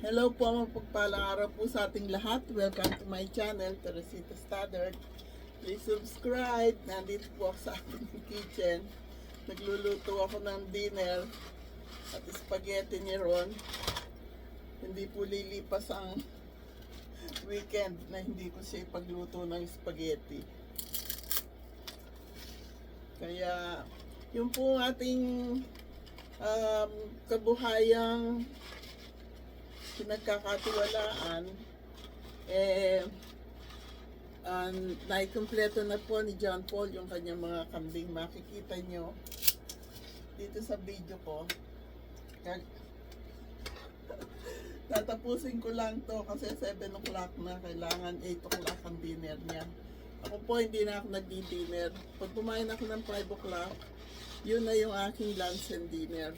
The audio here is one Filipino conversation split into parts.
Hello po, mapagpalang araw po sa ating lahat. Welcome to my channel, Teresita Stoddard. Please subscribe. Nandito po ako sa ating kitchen. Nagluluto ako ng dinner at spaghetti ni Ron. Hindi po lilipas ang weekend na hindi ko siya ipagluto ng spaghetti. Kaya, yung po ating kabuhayang pinagkakatiwalaan, naikumpleto na po ni John Paul yung kanyang mga kambing. Makikita nyo dito sa video ko. Tatapusin ko lang to kasi 7 o'clock na, kailangan 8 o'clock ang dinner niya. Ako po hindi na ako nagdi-dinner. Pag kumain ako ng 5 o'clock, yun na yung aking lunch and dinner.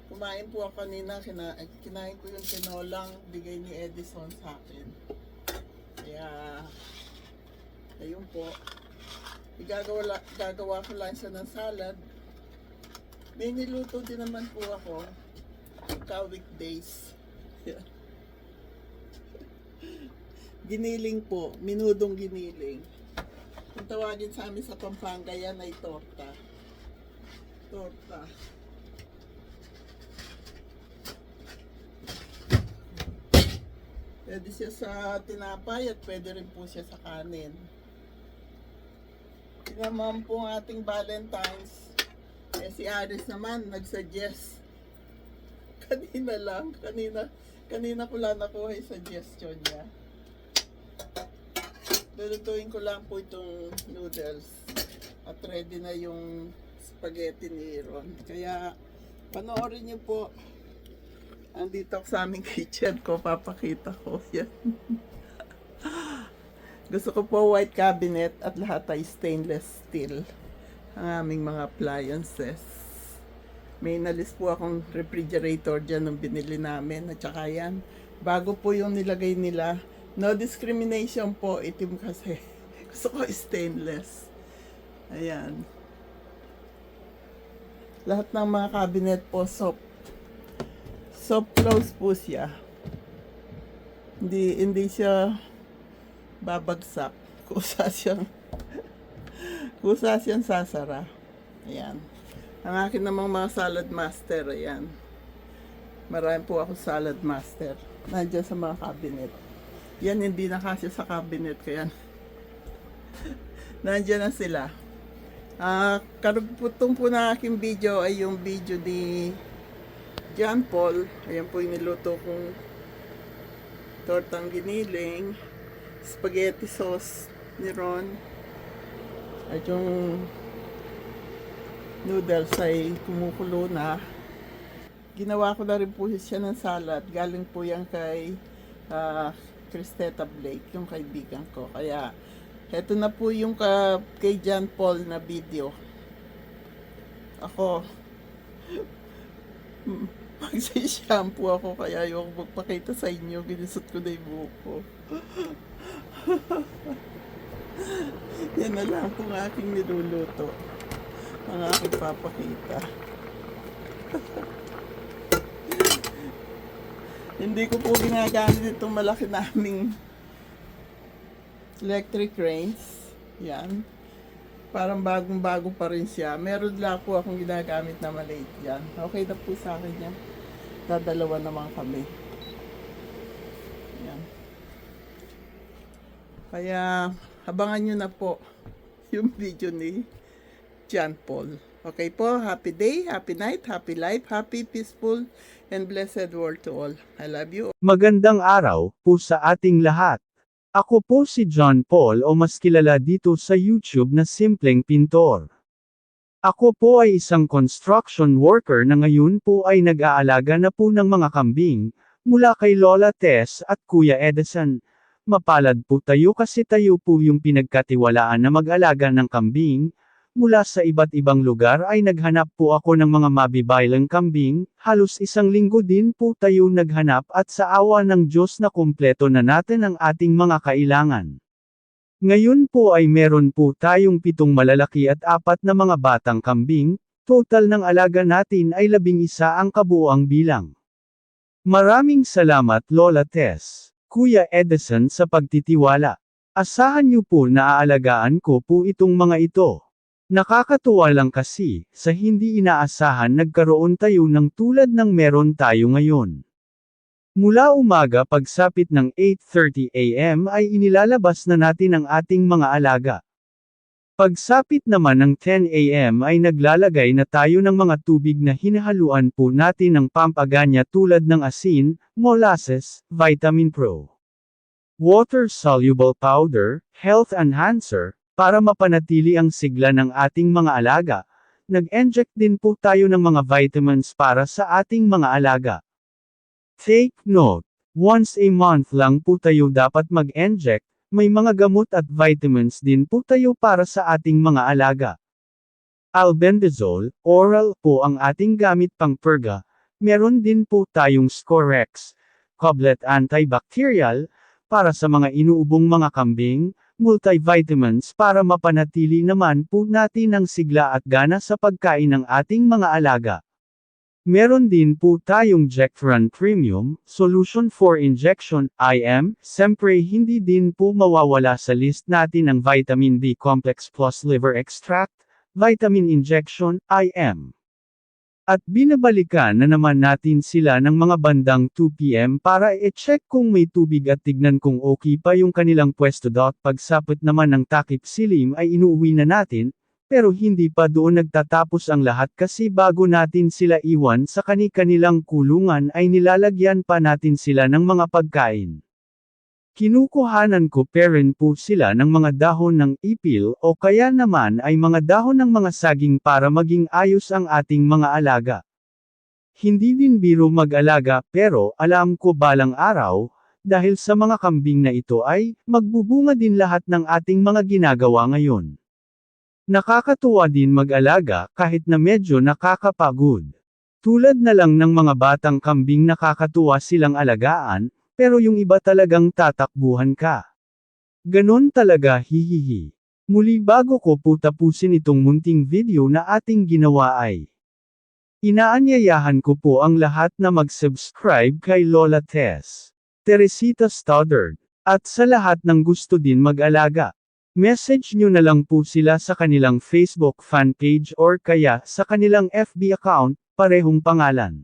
Kumain po ako kanina, kinain ko yung tinolang bigay ni Edison sa akin. Kaya, ayun po. Gagawa ko lang siya ng salad. May niluto din naman po ako weekdays. Giniling po, minudong giniling. Kung tawagin sa amin sa Pampanga, yan ay torta. Torta. Pwede siya sa tinapay at pwede rin po siya sa kanin. Naman po ang ating Valentine's. Si Aris naman nag-suggest. Kanina ko lang nakuha yung suggestion niya. Lulutuin ko lang po itong noodles. At ready na yung spaghetti ni Ron. Kaya panoorin niyo po. Andito ako sa aming kitchen ko, papakita ko yan. Gusto ko po white cabinet at lahat ay stainless steel ang aming mga appliances. May inalis po akong refrigerator dyan nung binili namin at saka yan, bago po yung nilagay nila. No discrimination po, itim kasi. Gusto ko stainless. Ayan. Lahat ng mga cabinet po soft close po siya. Hindi siya babagsak. Kusa siyang sasara. Ayan. Ang akin namang mga salad master, ayan. Marami po ako salad master. Nandiyan sa mga cabinet. Yan hindi na kasya sa cabinet, kaya nandiyan na sila. Karugtong po na aking video ay yung video ni John Paul. Ayan po yung niluto kong tortang giniling, spaghetti sauce ni Ron, at yung noodles ay kumukulo na. Ginawa ko na rin po siya ng salad. Galing po yan kay Cristeta Blake, yung kaibigan ko. Kaya heto na po yung kay John Paul na video. Ako magsi-shampoo ako, kaya ayoko magpakita sa inyo. Ginisot ko na yung buhok ko. Yan na lang kung aking niluluto. Ang aking papakita. Hindi ko po ginagamit itong malaki naming electric range. Yan. Parang bagong-bago pa rin siya. Meron lang po akong ginagamit na maliit yan. Okay na po sa akin yan. Dadalawa naman kami. Yan. Kaya, abangan nyo na po yung video ni John Paul. Okay po, happy day, happy night, happy life, happy, peaceful, and blessed world to all. I love you. Magandang araw po sa ating lahat. Ako po si John Paul o mas kilala dito sa YouTube na Simpleng Pintor. Ako po ay isang construction worker na ngayon po ay nag-aalaga na po ng mga kambing, mula kay Lola Tess at Kuya Edison. Mapalad po tayo kasi tayo po yung pinagkatiwalaan na mag-alaga ng kambing. Mula sa iba't ibang lugar ay naghanap po ako ng mga mabibaylang kambing, halos isang linggo din po tayo naghanap at sa awa ng Diyos na kumpleto na natin ang ating mga kailangan. Ngayon po ay meron po tayong 7 malalaki at 4 na mga batang kambing, total ng alaga natin ay 11 ang kabuuang bilang. Maraming salamat Lola Tess, Kuya Edison sa pagtitiwala. Asahan niyo po na aalagaan ko po itong mga ito. Nakakatuwa lang kasi, sa hindi inaasahan nagkaroon tayo ng tulad ng meron tayo ngayon. Mula umaga pagsapit ng 8:30 AM ay inilalabas na natin ang ating mga alaga. Pagsapit naman ng 10 AM ay naglalagay na tayo ng mga tubig na hinahaluan po natin ng pampaganya tulad ng asin, molasses, vitamin Pro, water-soluble powder, health enhancer, para mapanatili ang sigla ng ating mga alaga. Nag-inject din po tayo ng mga vitamins para sa ating mga alaga. Take note, once a month lang po tayo dapat mag-inject. May mga gamot at vitamins din po tayo para sa ating mga alaga. Albendazole, oral po ang ating gamit pang purga. Meron din po tayong Scorex, Coblet antibacterial, para sa mga inuubong mga kambing, multivitamins para mapanatili naman po natin ang sigla at gana sa pagkain ng ating mga alaga. Meron din po tayong Jectran Premium, Solution for Injection, IM, siyempre hindi din po mawawala sa list natin ang Vitamin B Complex Plus Liver Extract, Vitamin Injection, IM. At binabalikan na naman natin sila ng mga bandang 2 PM para i-check kung may tubig at tignan kung okay pa yung kanilang pwesto. Pagsapit naman ng takip silim ay inuuwi na natin, pero hindi pa doon nagtatapos ang lahat kasi bago natin sila iwan sa kani-kanilang kulungan ay nilalagyan pa natin sila ng mga pagkain. Kinukuhanan ko pa rin po sila ng mga dahon ng ipil o kaya naman ay mga dahon ng mga saging para maging ayos ang ating mga alaga. Hindi din biro mag-alaga pero alam ko balang araw, dahil sa mga kambing na ito ay magbubunga din lahat ng ating mga ginagawa ngayon. Nakakatuwa din mag-alaga kahit na medyo nakakapagod. Tulad na lang ng mga batang kambing nakakatuwa silang alagaan, pero yung iba talagang tatakbuhan ka. Ganon talaga hihihi. Muli bago ko po tapusin itong munting video na ating ginawa ay inaanyayahan ko po ang lahat na mag-subscribe kay Lola Tess, Teresita Stoddard, at sa lahat ng gusto din mag-alaga. Message nyo na lang po sila sa kanilang Facebook fan page or kaya sa kanilang FB account, parehong pangalan.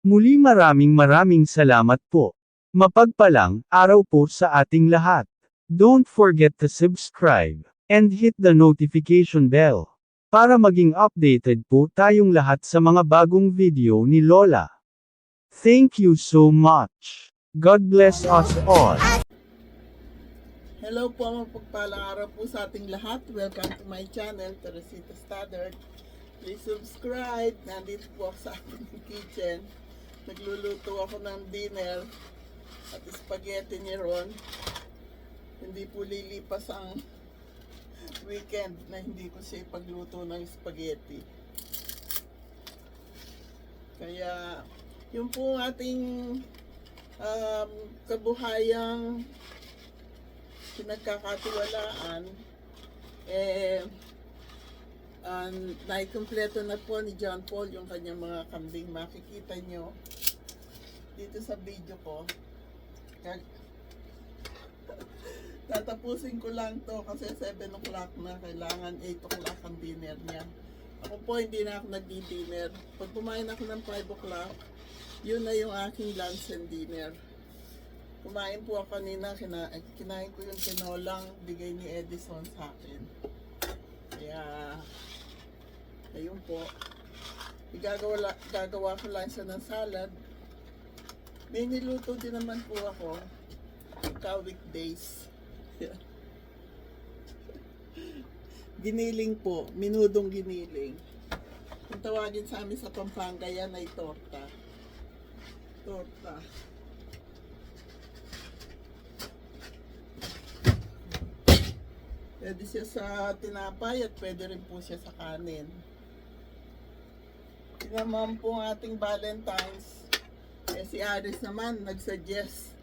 Muli maraming salamat po. Mapagpalang araw po sa ating lahat. Don't forget to subscribe and hit the notification bell para maging updated po tayong lahat sa mga bagong video ni Lola. Thank you so much. God bless us all. Hello po, mapagpalang araw po sa ating lahat. Welcome to my channel, Teresita Stoddard. Please subscribe. Nandito po ako sa ating kitchen. Nagluluto ako ng dinner at spaghetti ni Ron. Hindi po lilipas ang weekend na hindi ko siya ipagluto ng spaghetti. Kaya, yung po ating kabuhayang pinagkakatiwalaan, naikumpleto na po ni John Paul yung kanyang mga kambing. Makikita nyo dito sa video ko. Tatapusin ko lang to kasi 7 o'clock na, kailangan 8 o'clock ang dinner niya. Ako po hindi na ako nagdi-dinner. Pag kumain ako ng 5 o'clock, yun na yung aking lunch and dinner. Kumain po ako kanina, kinain ko yung tinolang bigay ni Edison sa akin. Kaya, ayun po. Gagawa ko lang siya ng salad. May niluto din naman po ako. Weekdays. Giniling po, minudong giniling. Kung tawagin sa amin sa Pampanga, yan ay torta. Torta. Pwede siya sa tinapay at pwede rin po siya sa kanin. Tinaman po ang ating Valentine's. Si Aris naman nag-suggest.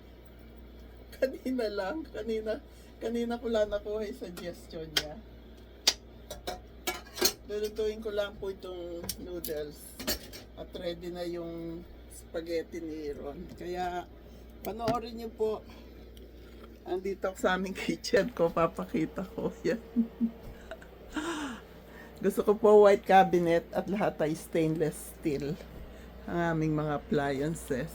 Kanina ko lang nakuha yung suggestion niya. Lulutuin ko lang po itong noodles. At ready na yung spaghetti ni Ron. Kaya panoorin niyo po. Andito ako sa aming kitchen ko, papakita ko. Yan. Gusto ko po white cabinet at lahat ay stainless steel ang aming mga appliances.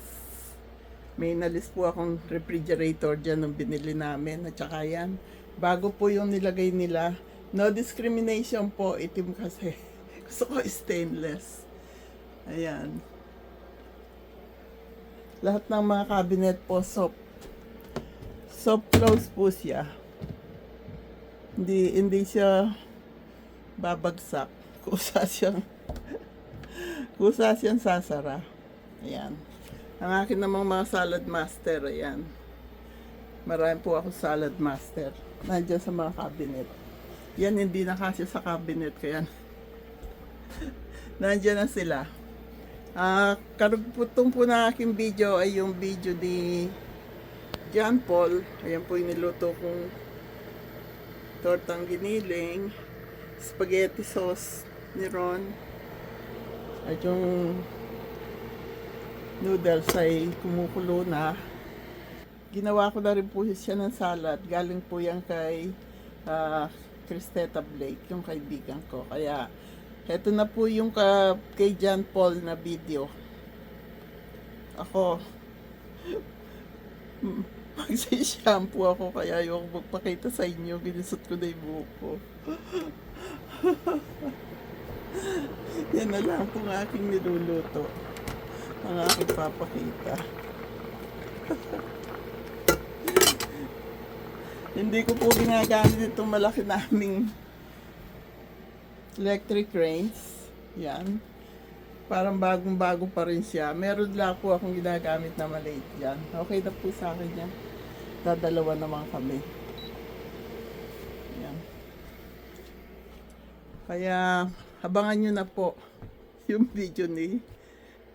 May nalis po akong refrigerator dyan nung binili namin. At saka yan, bago po yung nilagay nila. No discrimination po, itim kasi. Gusto ko stainless. Ayan. Lahat ng mga cabinet po soft close po siya. Hindi siya babagsak. Kusa siyang sasara. Ayan. Ang akin namang mga salad master, ayan. Marami po ako salad master. Nandiyan sa mga cabinet. Yan hindi na kasi sa cabinet, kaya nandiyan na sila. Karugputong po na aking video ay yung video ni John Paul. Ayan po yung niluto kong tortang giniling, spaghetti sauce ni Ron, at yung noodles ay kumukulo na. Ginawa ko na rin po siya ng salad. Galing po yan kay Cristeta Blake, yung kaibigan ko. Kaya eto na po yung kay John Paul na video. Ako magsi-shampoo ako, kaya ayoko magpakita sa inyo. Ginisot ko na yung buhok ko. Yan na lang po ang aking niluluto. Ang aking papakita. Hindi ko po ginagamit itong malaki naming electric range. Yan. Parang bagong-bago pa rin siya. Meron lang po akong ginagamit na maliit yan. Okay na po sa akin yan. Dadalawa naman kami. Yan. Kaya abangan nyo na po yung video ni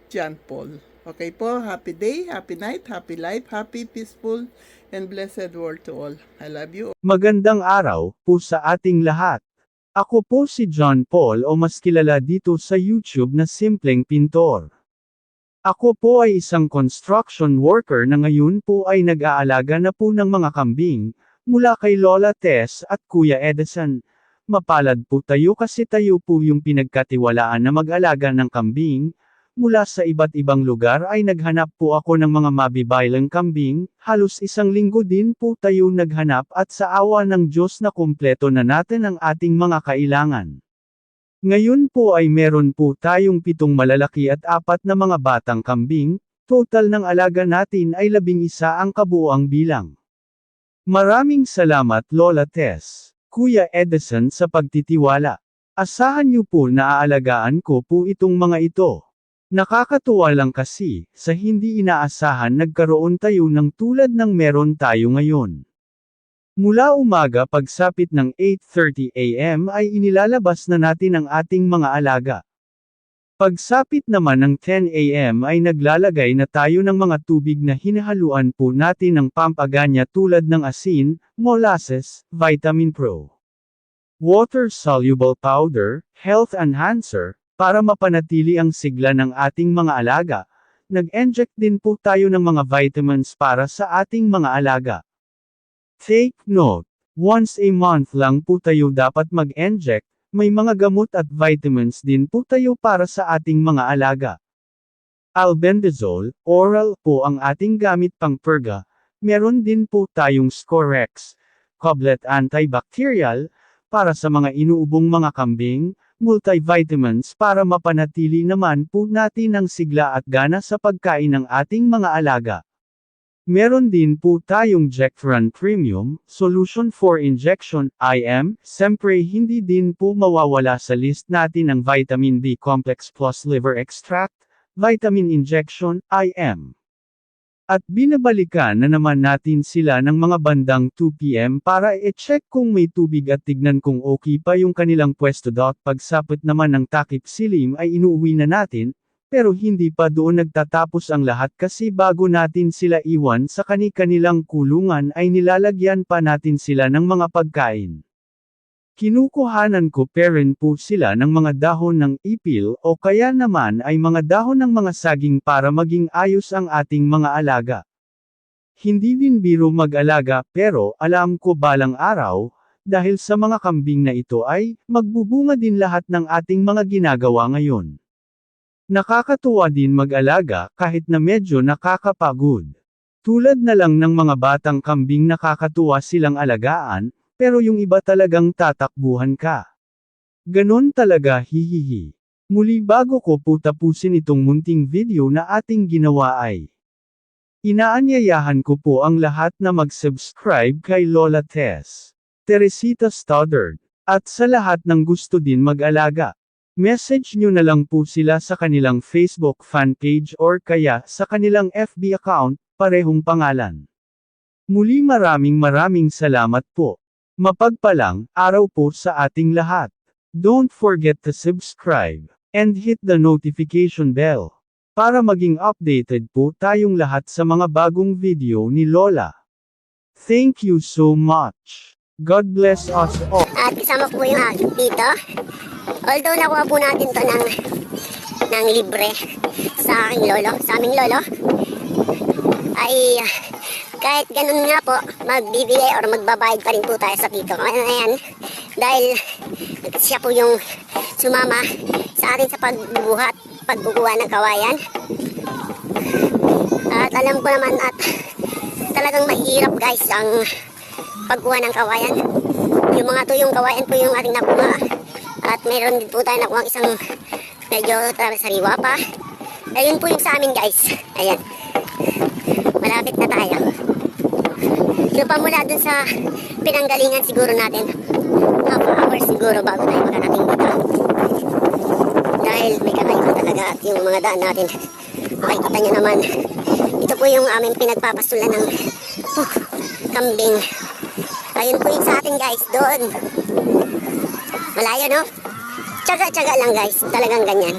John Paul. Okay po, happy day, happy night, happy life, happy, peaceful, and blessed world to all. I love you. Magandang araw po sa ating lahat. Ako po si John Paul o mas kilala dito sa YouTube na Simpleng Pintor. Ako po ay isang construction worker na ngayon po ay nag-aalaga na po ng mga kambing, mula kay Lola Tess at Kuya Edison. Mapalad po tayo kasi tayo po yung pinagkatiwalaan na mag-alaga ng kambing. Mula sa iba't ibang lugar ay naghanap po ako ng mga mabibaylang kambing, halos isang linggo din po tayo naghanap at sa awa ng Diyos na kumpleto na natin ang ating mga kailangan. Ngayon po ay meron po tayong 7 malalaki at 4 na mga batang kambing, total ng alaga natin ay 11 ang kabuuang bilang. Maraming salamat Lola Tess, Kuya Edison sa pagtitiwala. Asahan niyo po na aalagaan ko po itong mga ito. Nakakatuwa lang kasi, sa hindi inaasahan nagkaroon tayo ng tulad ng meron tayo ngayon. Mula umaga pagsapit ng 8:30 AM ay inilalabas na natin ang ating mga alaga. Pagsapit naman ng 10 AM ay naglalagay na tayo ng mga tubig na hinahaluan po natin ng pampaganya tulad ng asin, molasses, Vitamin Pro, water-soluble powder, health enhancer, para mapanatili ang sigla ng ating mga alaga. Nag-inject din po tayo ng mga vitamins para sa ating mga alaga. Take note, once a month lang po tayo dapat mag-inject, may mga gamot at vitamins din po tayo para sa ating mga alaga. Albendazole, oral po ang ating gamit pang purga, meron din po tayong Scorex, Coblet antibacterial, para sa mga inuubong mga kambing, multivitamins para mapanatili naman po natin ang sigla at gana sa pagkain ng ating mga alaga. Meron din po tayong Jectran Premium, Solution for Injection, IM, siyempre hindi din po mawawala sa list natin ang Vitamin B Complex Plus Liver Extract, Vitamin Injection, IM. At binabalikan na naman natin sila ng mga bandang 2 PM para i-check kung may tubig at tignan kung okay pa yung kanilang pwesto. Pagsapit naman ng takip silim ay inuuwi na natin, pero hindi pa doon nagtatapos ang lahat kasi bago natin sila iwan sa kani-kanilang kulungan ay nilalagyan pa natin sila ng mga pagkain. Kinukuhanan ko pa rin po sila ng mga dahon ng ipil o kaya naman ay mga dahon ng mga saging para maging ayos ang ating mga alaga. Hindi din biro mag-alaga pero alam ko balang araw, dahil sa mga kambing na ito ay magbubunga din lahat ng ating mga ginagawa ngayon. Nakakatuwa din mag-alaga kahit na medyo nakakapagod. Tulad na lang ng mga batang kambing nakakatuwa silang alagaan, pero yung iba talagang tatakbuhan ka. Ganon talaga hihihi. Muli bago ko po tapusin itong munting video na ating ginawa ay inaanyayahan ko po ang lahat na mag-subscribe kay Lola Tess, Teresita Stoddard, at sa lahat ng gusto din mag-alaga. Message nyo na lang po sila sa kanilang Facebook fan page or kaya sa kanilang FB account, parehong pangalan. Muli maraming salamat po. Mapagpalang araw po sa ating lahat. Don't forget to subscribe and hit the notification bell para maging updated po tayong lahat sa mga bagong video ni Lola. Thank you so much. God bless us all. At kasama po yung aking tito. Although nakuha po natin to ng libre sa aking lolo, sa aming lolo, ay kahit ganun nga po, magbibigay or magbabayad pa rin po tayo sa tito. Ayan, dahil siya po yung sumama sa atin sa pagbubuhat, pagkukuha ng kawayan. At alam ko naman at talagang mahirap guys ang pagkuha ng kawayan. Yung mga tuyong kawayan po yung ating nakuha. At meron din po tayo nakuha isang medyo sariwa pa. Ayun po yung sa amin guys. Ayan. Malapit na tayo. So pamula dun sa pinanggalingan siguro natin, half hour siguro bago tayo makarating dito. Dahil may kakaiba talaga at yung mga daan natin, makikita nyo naman, ito po yung aming pinagpapastulan ng kambing. Ayun po yung sa atin guys, doon. Malayo no? Tsaga-tsaga lang guys, talagang ganyan.